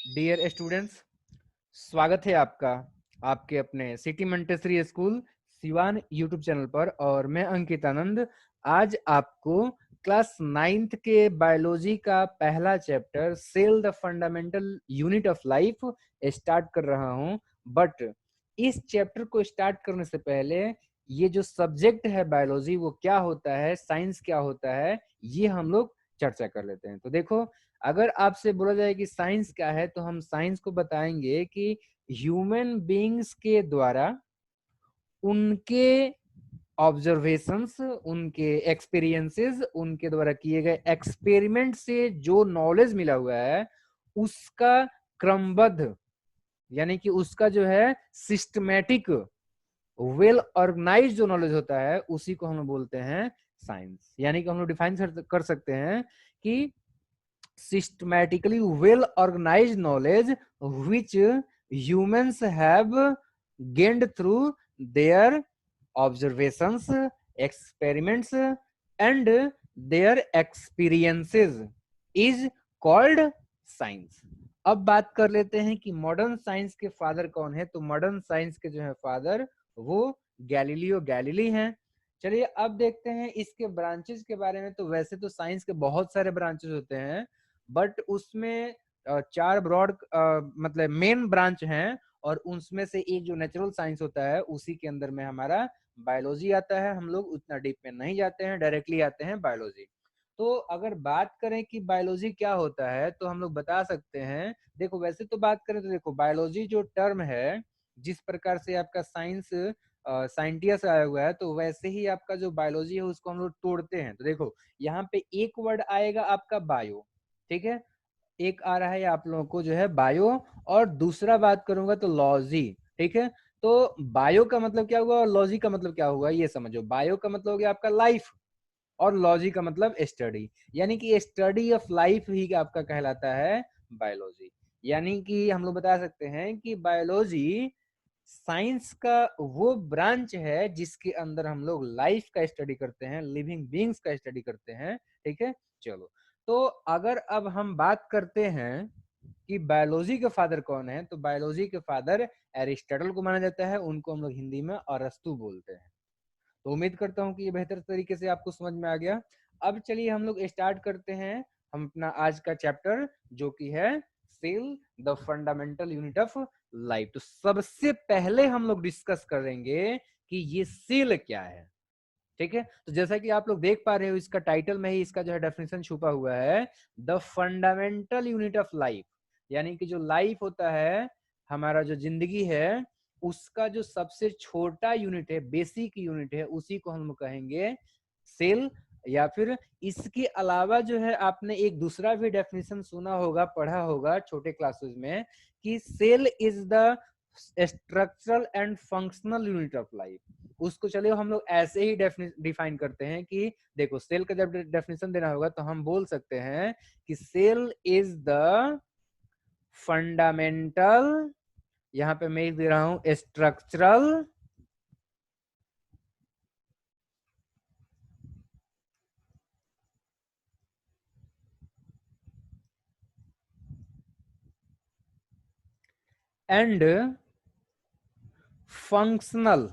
Dear students, स्वागत है आपका आपके अपने city Montessori school Siwan YouTube channel पर। और मैं अंकित आनंद आज आपको क्लास 9th के बायोलॉजी का पहला chapter cell the fundamental unit of life start कर रहा हूं। बट इस चैप्टर को स्टार्ट करने से पहले ये जो सब्जेक्ट है बायोलॉजी वो क्या होता है, साइंस क्या होता है, ये हम लोग चर्चा कर लेते हैं। तो देखो, अगर आपसे बोला जाए कि साइंस क्या है तो हम साइंस को बताएंगे कि ह्यूमन बीइंग्स के द्वारा उनके ऑब्जर्वेशंस, उनके एक्सपीरियंसेस, उनके द्वारा किए गए एक्सपेरिमेंट से जो नॉलेज मिला हुआ है उसका क्रमबद्ध, यानी कि उसका जो है सिस्टमैटिक, वेल ऑर्गेनाइज जो नॉलेज होता है उसी को हम लोग बोलते हैं साइंस। यानी कि हम लोग डिफाइन कर सकते हैं कि systematically well organized knowledge which humans have gained through their observations, experiments and their experiences is called science। अब बात कर लेते हैं कि मॉडर्न साइंस के फादर कौन है। तो मॉडर्न साइंस के जो है फादर वो गैलीलियो गैलीली हैं। चलिए अब देखते हैं इसके ब्रांचेस के बारे में। तो वैसे तो साइंस के बहुत सारे ब्रांचेस होते हैं, बट उसमें चार ब्रॉड मतलब मेन ब्रांच हैं, और उसमें से एक जो नेचुरल साइंस होता है उसी के अंदर में हमारा बायोलॉजी आता है। हम लोग उतना डीप में नहीं जाते हैं, डायरेक्टली आते हैं बायोलॉजी। तो अगर बात करें कि बायोलॉजी क्या होता है तो हम लोग बता सकते हैं। देखो, वैसे तो बात करें तो देखो, बायोलॉजी जो टर्म है, जिस प्रकार से आपका साइंस साइंटिस्ट आया हुआ है, तो वैसे ही आपका जो बायोलॉजी है उसको हम लोग तोड़ते हैं। तो देखो, यहाँ पे एक वर्ड आएगा आपका बायो, ठीक है, एक आ रहा है आप लोगों को जो है बायो, और दूसरा बात करूंगा तो लॉजी, ठीक है। तो बायो का मतलब क्या हुआ और लॉजी का मतलब क्या हुआ, ये समझो। बायो का मतलब हो गया आपका लाइफ, और लॉजी का मतलब स्टडी, यानी कि स्टडी ऑफ लाइफ ही आपका कहलाता है बायोलॉजी। यानी कि हम लोग बता सकते हैं कि बायोलॉजी साइंस का वो ब्रांच है जिसके अंदर हम लोग लाइफ का स्टडी करते हैं, लिविंग बीइंग्स का स्टडी करते हैं, ठीक है। चलो, तो अगर अब हम बात करते हैं कि बायोलॉजी के फादर कौन है, तो बायोलॉजी के फादर एरिस्टोटल को माना जाता है। उनको हम लोग हिंदी में अरस्तु बोलते हैं। तो उम्मीद करता हूँ कि ये बेहतर तरीके से आपको समझ में आ गया। अब चलिए हम लोग स्टार्ट करते हैं हम अपना आज का चैप्टर, जो कि है cell the fundamental unit of life. तो सबसे पहले हम लोग डिस्कस करेंगे कि ये सेल क्या है, ठीक है। तो जैसा कि आप लोग देख पा रहे हो, इसका टाइटल में ही इसका जो है डेफिनेशन छुपा हुआ है, the fundamental unit of life. यानी कि जो लाइफ होता है, हमारा जो जिंदगी है, उसका जो सबसे छोटा यूनिट है, बेसिक यूनिट है, उसी को हम कहेंगे सेल। या फिर इसके अलावा जो है, आपने एक दूसरा भी डेफिनेशन सुना होगा, पढ़ा होगा छोटे क्लासेस में, कि cell is the structural and functional unit of life. उसको चलिए हम लोग ऐसे ही डिफाइन करते हैं कि देखो, सेल का जब डेफिनेशन देना होगा तो हम बोल सकते हैं कि सेल इज द फंडामेंटल, यहां पे मैं दे रहा हूं स्ट्रक्चरल एंड फंक्शनल।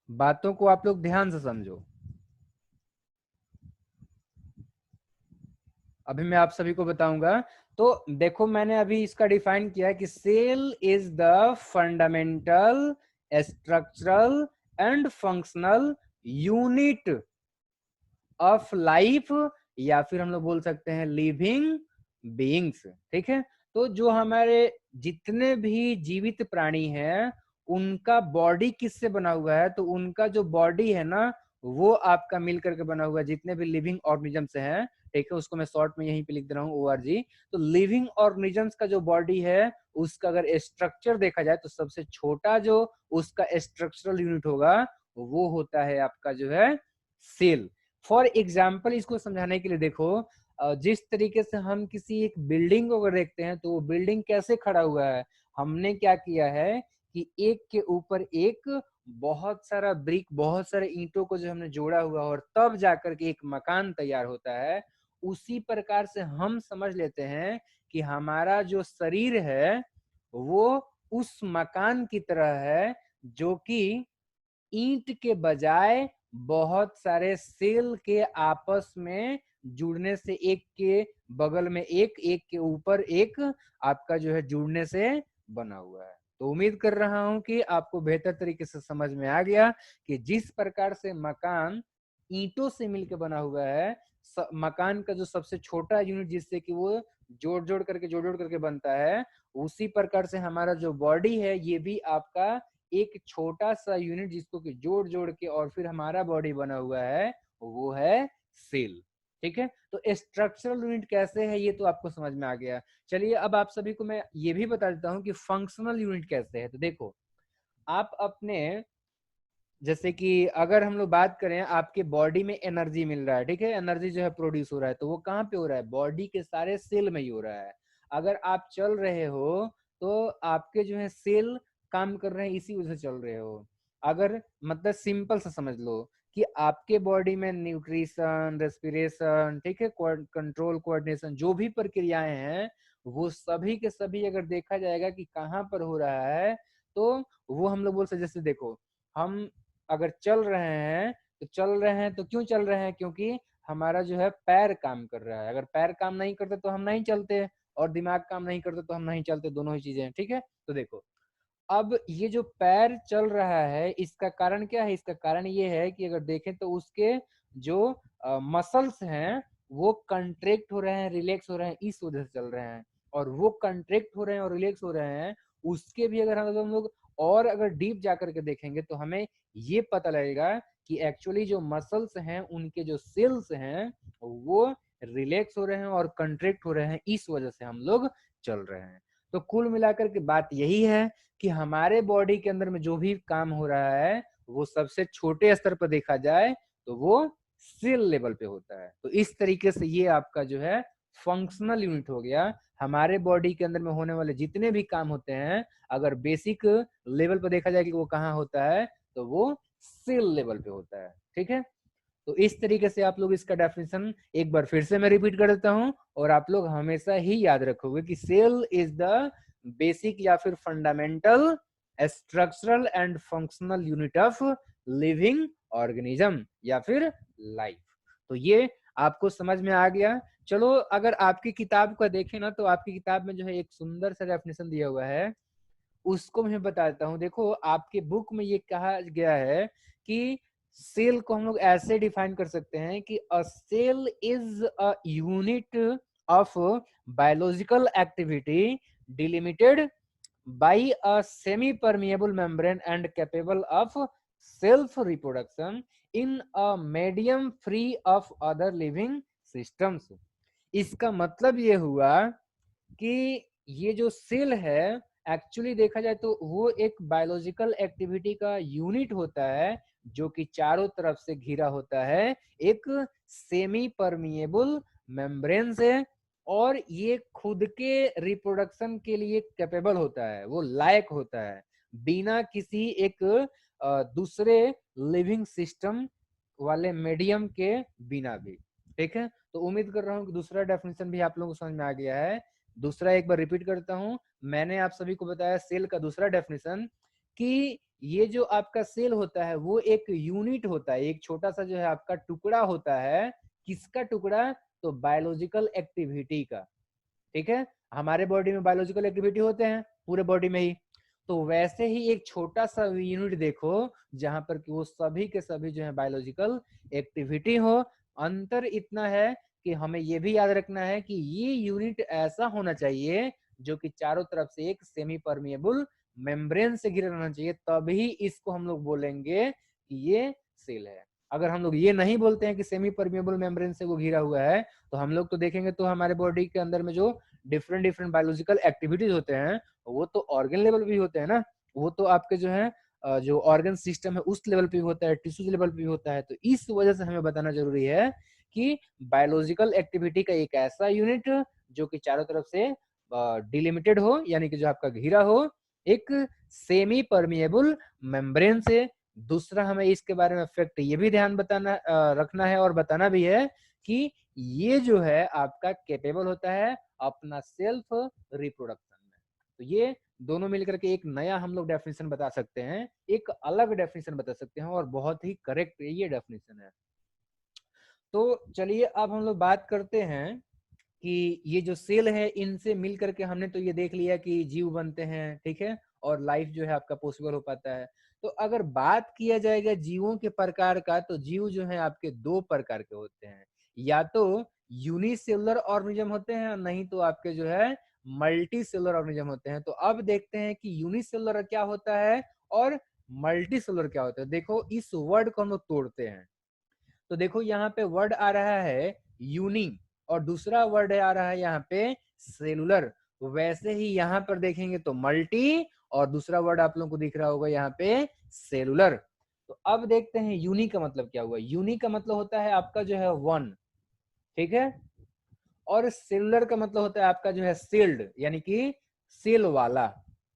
बातों को आप लोग ध्यान से समझो। अभी मैं आप सभी को बताऊंगा। तो देखो, मैंने अभी इसका डिफाइन किया कि cell is the fundamental, structural and functional unit of life, या फिर हम लोग बोल सकते हैं लिविंग बीइंग्स, ठीक है। तो जो हमारे जितने भी जीवित प्राणी हैं उनका बॉडी किससे बना हुआ है, तो उनका जो बॉडी है ना, वो आपका मिल करके बना हुआ है, जितने भी लिविंग ऑर्गेनिजम्स हैं, ठीक है। उसको मैं शॉर्ट में यहीं पे लिख दे रहा हूँ ORG। तो लिविंग ऑर्गेनिजम्स का जो बॉडी है उसका अगर स्ट्रक्चर देखा जाए तो सबसे छोटा जो उसका स्ट्रक्चरल यूनिट होगा वो होता है आपका जो है सेल। फॉर एग्जाम्पल, इसको समझाने के लिए देखो, जिस तरीके से हम किसी एक बिल्डिंग को अगर देखते हैं तो वो बिल्डिंग कैसे खड़ा हुआ है, हमने क्या किया है कि एक के ऊपर एक बहुत सारा ब्रिक, बहुत सारे ईंटों को जो हमने जोड़ा हुआ और तब जाकर के एक मकान तैयार होता है। उसी प्रकार से हम समझ लेते हैं कि हमारा जो शरीर है वो उस मकान की तरह है जो कि ईंट के बजाय बहुत सारे सेल के आपस में जुड़ने से, एक के बगल में एक, एक के ऊपर एक, आपका जो है जुड़ने से बना हुआ है। तो उम्मीद कर रहा हूं कि आपको बेहतर तरीके से समझ में आ गया कि जिस प्रकार से मकान ईंटों से मिलकर बना हुआ है, मकान का जो सबसे छोटा यूनिट जिससे कि वो जोड़ जोड़ करके बनता है, उसी प्रकार से हमारा जो बॉडी है ये भी आपका एक छोटा सा यूनिट जिसको कि जोड़ जोड़ के और फिर हमारा बॉडी बना हुआ है, वो है सेल। ठीक है, तो स्ट्रक्चरल यूनिट कैसे है ये तो आपको समझ में आ गया। चलिए अब आप सभी को मैं ये भी बता देता हूँ कि फंक्शनल यूनिट कैसे है। तो देखो, आप अपने, जैसे कि अगर हम लोग बात करें, आपके बॉडी में एनर्जी मिल रहा है, ठीक है, एनर्जी जो है प्रोड्यूस हो रहा है, तो वो कहाँ पे हो रहा है? बॉडी के सारे सेल में ही हो रहा है। अगर आप चल रहे हो तो आपके जो है सेल काम कर रहे हैं, इसी वजह से चल रहे हो। अगर मतलब सिंपल सा समझ लो कि आपके बॉडी में न्यूट्रिशन, रेस्पिरेशन, ठीक है, कंट्रोल, कोऑर्डिनेशन, जो भी प्रक्रियाएं हैं वो सभी के सभी अगर देखा जाएगा कि कहाँ पर हो रहा है, तो वो हम लोग बोल सकते, जैसे देखो, हम अगर चल रहे हैं तो चल रहे हैं, तो क्यों चल रहे हैं? क्योंकि हमारा जो है पैर काम कर रहा है। अगर पैर काम नहीं करते तो हम नहीं चलते, और दिमाग काम नहीं करते तो हम नहीं चलते, दोनों ही चीजें हैं। ठीक है, तो देखो, अब ये जो पैर चल रहा है इसका कारण क्या है? इसका कारण ये है कि अगर देखें तो उसके जो मसल्स हैं वो कंट्रैक्ट हो रहे हैं, रिलैक्स हो रहे हैं, इस वजह से चल रहे हैं। और वो कंट्रैक्ट हो रहे हैं और रिलैक्स हो रहे हैं, उसके भी अगर हम लोग और अगर डीप जा करके देखेंगे तो हमें ये पता लगेगा कि एक्चुअली जो मसल्स हैं उनके जो सेल्स हैं वो रिलैक्स हो रहे हैं और कंट्रैक्ट हो रहे हैं, इस वजह से हम लोग चल रहे हैं। तो कुल मिलाकर के बात यही है कि हमारे बॉडी के अंदर में जो भी काम हो रहा है वो सबसे छोटे स्तर पर देखा जाए तो वो सेल लेवल पे होता है। तो इस तरीके से ये आपका जो है फंक्शनल यूनिट हो गया। हमारे बॉडी के अंदर में होने वाले जितने भी काम होते हैं, अगर बेसिक लेवल पर देखा जाए कि वो कहाँ होता है, तो वो सेल लेवल पे होता है। ठीक है, तो इस तरीके से आप लोग इसका डेफिनेशन एक बार फिर से मैं रिपीट कर देता हूं, और आप लोग हमेशा ही याद रखोगे कि सेल इज द बेसिक या फिर fundamental structural and functional unit of living organism या फिर लाइफ। तो ये आपको समझ में आ गया। चलो, अगर आपकी किताब का देखें ना, तो आपकी किताब में जो है एक सुंदर सा डेफिनेशन दिया हुआ है, उसको मैं बता देता हूँ। देखो, आपके बुक में ये कहा गया है कि सेल को हम लोग ऐसे डिफाइन कर सकते हैं कि a cell is a unit of biological activity delimited by a semi-permeable membrane and capable of self-reproduction in a medium free of other living systems। इसका मतलब ये हुआ कि ये जो सेल है, एक्चुअली देखा जाए तो वो एक बायोलॉजिकल एक्टिविटी का यूनिट होता है जो कि चारों तरफ से घिरा होता है एक सेमी परमिएबल मेम्ब्रेन से, और ये खुद के रिप्रोडक्शन के लिए कैपेबल होता है, वो लायक होता है बिना किसी एक दूसरे लिविंग सिस्टम वाले मीडियम के बिना भी। ठीक है, तो उम्मीद कर रहा हूँ कि दूसरा डेफिनेशन भी आप लोगों को समझ में आ गया है। दूसरा एक बार रिपीट करता हूँ, मैंने आप सभी को बताया सेल का दूसरा डेफिनेशन कि ये जो आपका सेल होता है वो एक यूनिट होता है, एक छोटा सा जो है आपका टुकड़ा होता है। किसका टुकड़ा? तो बायोलॉजिकल एक्टिविटी का। ठीक है, हमारे बॉडी में बायोलॉजिकल एक्टिविटी होते हैं पूरे बॉडी में ही, तो वैसे ही एक छोटा सा यूनिट देखो जहां पर कि वो सभी के सभी जो है बायोलॉजिकल एक्टिविटी हो। अंतर इतना है कि हमें ये भी याद रखना है कि ये यूनिट ऐसा होना चाहिए जो कि चारों तरफ से एक सेमी परमिएबल मेम्ब्रेन से घिरा रहना चाहिए, तभी इसको हम लोग बोलेंगे कि ये सेल है। अगर हम लोग ये नहीं बोलते हैं कि सेमी परमिएबल मेम्ब्रेन से वो घिरा हुआ है, तो हम लोग तो देखेंगे तो हमारे बॉडी के अंदर में जो डिफरेंट डिफरेंट बायोलॉजिकल एक्टिविटीज होते हैं वो तो ऑर्गन लेवल भी होते हैं ना, वो तो आपके जो है जो ऑर्गन सिस्टम है उस लेवल पे भी होता है, टिश्यूज लेवल पे भी होता है। तो इस वजह से हमें बताना जरूरी है कि बायोलॉजिकल एक्टिविटी का एक ऐसा यूनिट जो कि चारों तरफ से डिलिमिटेड हो, यानी कि जो आपका घिरा हो एक सेमी परमिएबल मेम्ब्रेन से। दूसरा हमें इसके बारे में फैक्ट ये भी ध्यान रखना है और बताना भी है कि ये जो है आपका कैपेबल होता है अपना सेल्फ रिप्रोडक्शन में। तो ये दोनों मिलकर के एक नया हम लोग डेफिनेशन बता सकते हैं, एक अलग डेफिनेशन बता सकते हैं और बहुत ही करेक्ट ये डेफिनेशन है। तो चलिए अब हम लोग बात करते हैं कि ये जो सेल है इनसे मिल करके हमने तो ये देख लिया कि जीव बनते हैं, ठीक है, और लाइफ जो है आपका पॉसिबल हो पाता है। तो अगर बात किया जाएगा जीवों के प्रकार का, तो जीव जो है आपके दो प्रकार के होते हैं, या तो यूनिसेलुलर ऑर्गेनिज्म होते हैं, नहीं तो आपके जो है मल्टी सेलुलर ऑर्गेनिज्म होते हैं। तो अब देखते हैं कि यूनिसेलुलर क्या होता है और मल्टी सेलुलर क्या होता है। देखो इस वर्ड को हम लोग तोड़ते हैं, तो देखो यहाँ पे वर्ड आ रहा है यूनी और दूसरा वर्ड आ रहा है यहाँ पे सेलुलर। वैसे ही यहाँ पर देखेंगे तो मल्टी और दूसरा वर्ड आप लोगों को दिख रहा होगा यहाँ पे सेलुलर। तो अब देखते हैं यूनी का मतलब क्या हुआ। यूनी का मतलब होता है आपका जो है वन, ठीक है, और सेलुलर का मतलब होता है आपका जो है सील्ड, यानी कि सील वाला,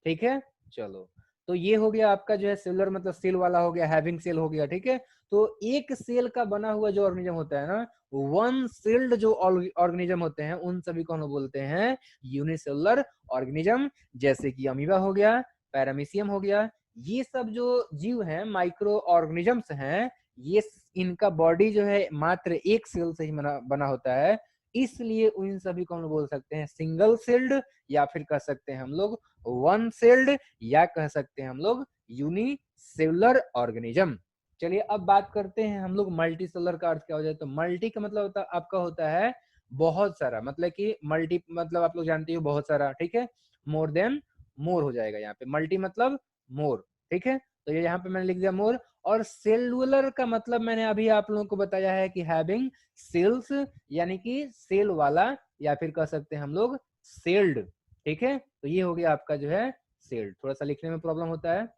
ठीक है। चलो, तो ये हो गया आपका जो है सेलुलर मतलब सेल वाला हो गया, हैविंग सेल हो गया, ठीक है। तो एक सेल का बना हुआ जो ऑर्गेनिज्म होता है ना, वन सेल्ड जो ऑर्गेनिज्म होते हैं उन सभी को हम लोग बोलते हैं यूनिसेलुलर ऑर्गेनिज्म। जैसे कि अमीबा हो गया, पैरामीशियम हो गया, ये सब जो जीव हैं माइक्रो ऑर्गेनिजम्स हैं, ये इनका बॉडी जो है मात्र एक सेल से ही बना होता है, इसलिए उन सभी को हम लोग बोल सकते हैं सिंगल सेल्ड, या फिर कह सकते हैं हम लोग वन सेल्ड, या कह सकते हैं हम लोग यूनिसेलुलर ऑर्गेनिज्म। चलिए अब बात करते हैं हम लोग मल्टी सेलुलर का अर्थ क्या हो जाए। तो मल्टी का मतलब होता आपका होता है बहुत सारा, मतलब कि मल्टी मतलब आप लोग जानते हो बहुत सारा, ठीक है, मोर देन मोर हो जाएगा यहाँ पे, मल्टी मतलब मोर, ठीक है। तो ये यहाँ पे मैंने लिख दिया मोर। और सेलुलर का मतलब मैंने अभी आप लोगों को बताया है कि हैविंग सेल्स, यानी कि सेल वाला, या फिर कह सकते हैं हम लोग सेल्ड, ठीक है। तो ये हो गया आपका जो है सेल्ड। थोड़ा सा लिखने में प्रॉब्लम होता है।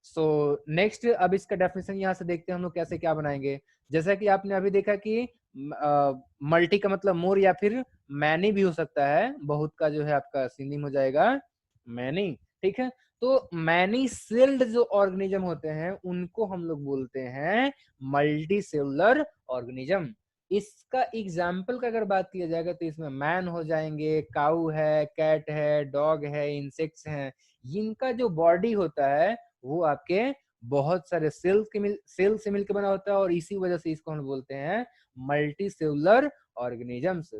सो नेक्स्ट अब इसका डेफिनेशन यहाँ से देखते हैं हम लोग कैसे क्या बनाएंगे। जैसा कि आपने अभी देखा कि मल्टी का मतलब मोर या फिर मैनी भी हो सकता है, बहुत का जो है आपका सिनोनिम हो जाएगा मैनी, ठीक है। तो मैनी सेल्ड जो ऑर्गेनिज्म होते हैं उनको हम लोग बोलते हैं मल्टी सेलुलर ऑर्गेनिज्म। इसका एग्जाम्पल का अगर बात किया जाएगा तो इसमें मैन हो जाएंगे, काऊ है, कैट है, डॉग है, इंसेक्ट्स हैं। इनका जो बॉडी होता है वो आपके बहुत सारे सेल से मिलकर बना होता है, और इसी वजह से इसको हम बोलते हैं मल्टी सेलुलर ऑर्गेनिजम्स।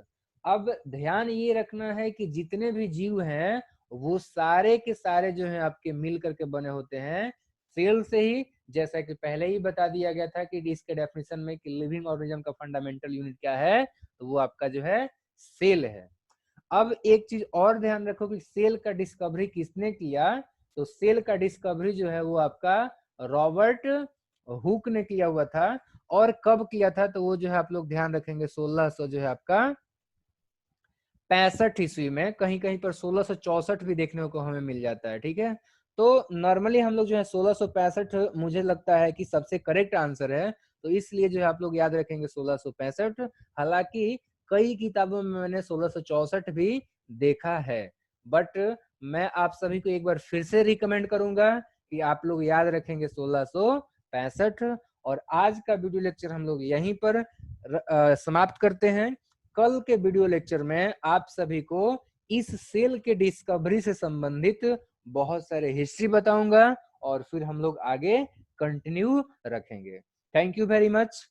अब ध्यान ये रखना है कि जितने भी जीव हैं वो सारे के सारे जो है आपके मिल करके बने होते हैं सेल से ही। जैसा कि पहले ही बता दिया गया था कि इसके डेफिनेशन में कि लिविंग ऑर्गेनिज्म का फंडामेंटल यूनिट क्या है, तो वो आपका जो है सेल है। अब एक चीज और ध्यान रखो कि सेल का डिस्कवरी किसने किया। तो सेल का डिस्कवरी जो है वो आपका रॉबर्ट हुक ने किया हुआ था। और कब किया था, तो वो जो है आप लोग ध्यान रखेंगे 1600 जो है आपका 65 ईस्वी में, कहीं कहीं पर 1664 भी देखने को हमें मिल जाता है, ठीक है। तो नॉर्मली हम लोग जो है 1665 मुझे लगता है कि सबसे करेक्ट आंसर है, तो इसलिए जो है आप लोग याद रखेंगे 1665। हालांकि कई किताबों में मैंने 1664 भी देखा है, बट मैं आप सभी को एक बार फिर से रिकमेंड करूंगा कि आप लोग याद रखेंगे 1665। और आज का वीडियो लेक्चर हम लोग यहीं पर समाप्त करते हैं। कल के वीडियो लेक्चर में आप सभी को इस सेल के डिस्कवरी से संबंधित बहुत सारे हिस्ट्री बताऊंगा, और फिर हम लोग आगे कंटिन्यू रखेंगे। Thank you very much.